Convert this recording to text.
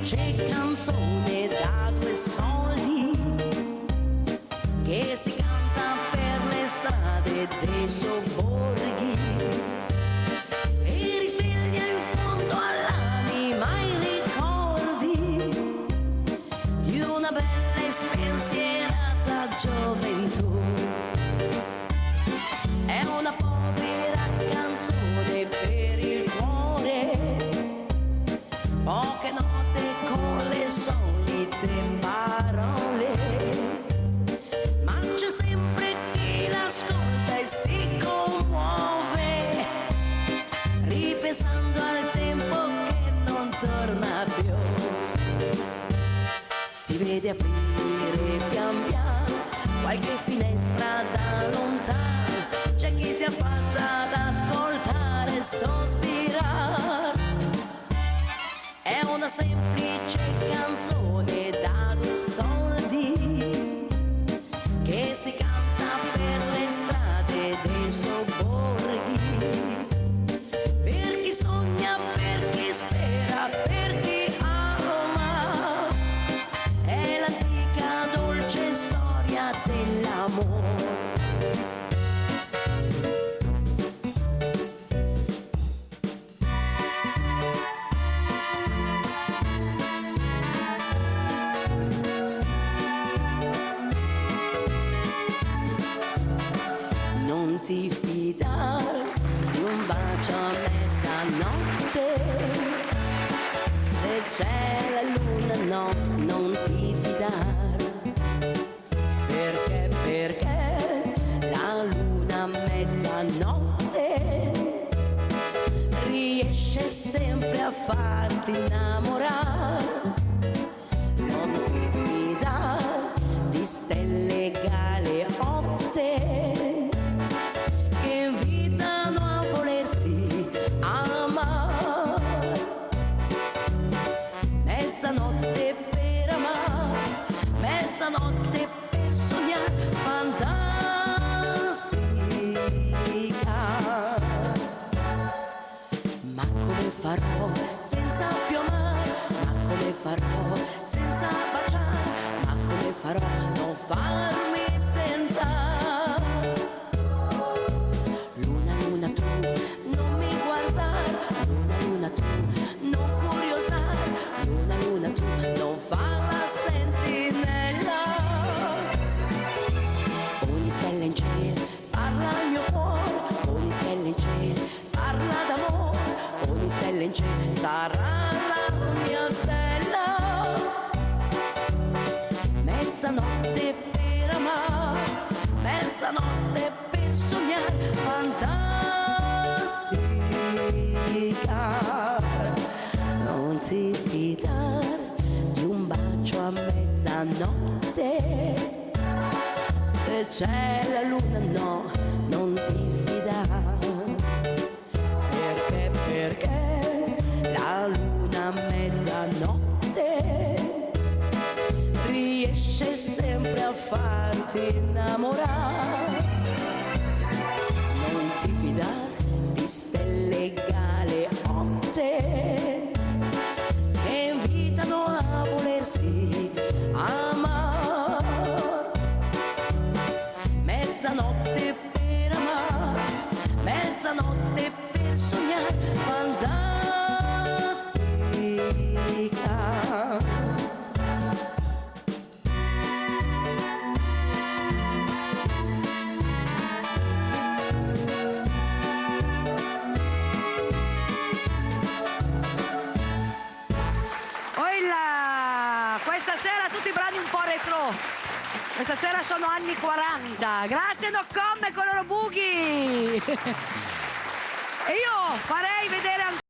semplice canzone da 2 soldi che si canta per le strade dei sobborghi e risveglia in fondo all'anima i ricordi di una bella e spensierata gioventù. È una povera canzone per il cuore, poche note con le solite parole, ma c'è sempre chi l'ascolta e si commuove, ripensando al tempo che non torna più. Si vede aprire pian piano qualche finestra da lontano, c'è chi si affaccia ad ascoltare e sospirare. È una semplice canzone da 2 soldi che si canta per le strade dei sobborghi, per chi sogna, per chi spera, per chi ama. È l'antica dolce storia dell'amore. Non ti fidare di un bacio a mezzanotte, se c'è la luna no, non ti fidare, perché la luna a mezzanotte riesce sempre a farti innamorare. Non ti fidare di stelle galeotte che invitano a volersi amare. Mezzanotte per amare, mezzanotte per sognare, fantastica. Ma come farò senza più amare? Ma come farò senza baciare? Ma come farò non farmi tentare? Luna, luna tu, non mi guardare. Luna, luna tu, non curiosare. Luna, luna tu, non far la sentinella. Ogni stella in cielo parla al mio cuore, ogni stella in cielo parla d'amore, ogni stella in cielo sarà la mia stella. Mezzanotte per amare, mezzanotte per sognare, fantastica. Non ti fidare di un bacio a mezzanotte, se c'è la luna no, non ti fidare, perché la luna a mezzanotte riesce sempre a farti innamorare. Non ti fidare di stelle galeotte che invitano a volersi amare. Mezzanotte per amare, mezzanotte per sognare, fantastica. Questa sera tutti i brani un po' retro. Questa sera sono anni 40. Grazie Noccom e con loro bughi. E io farei vedere ancora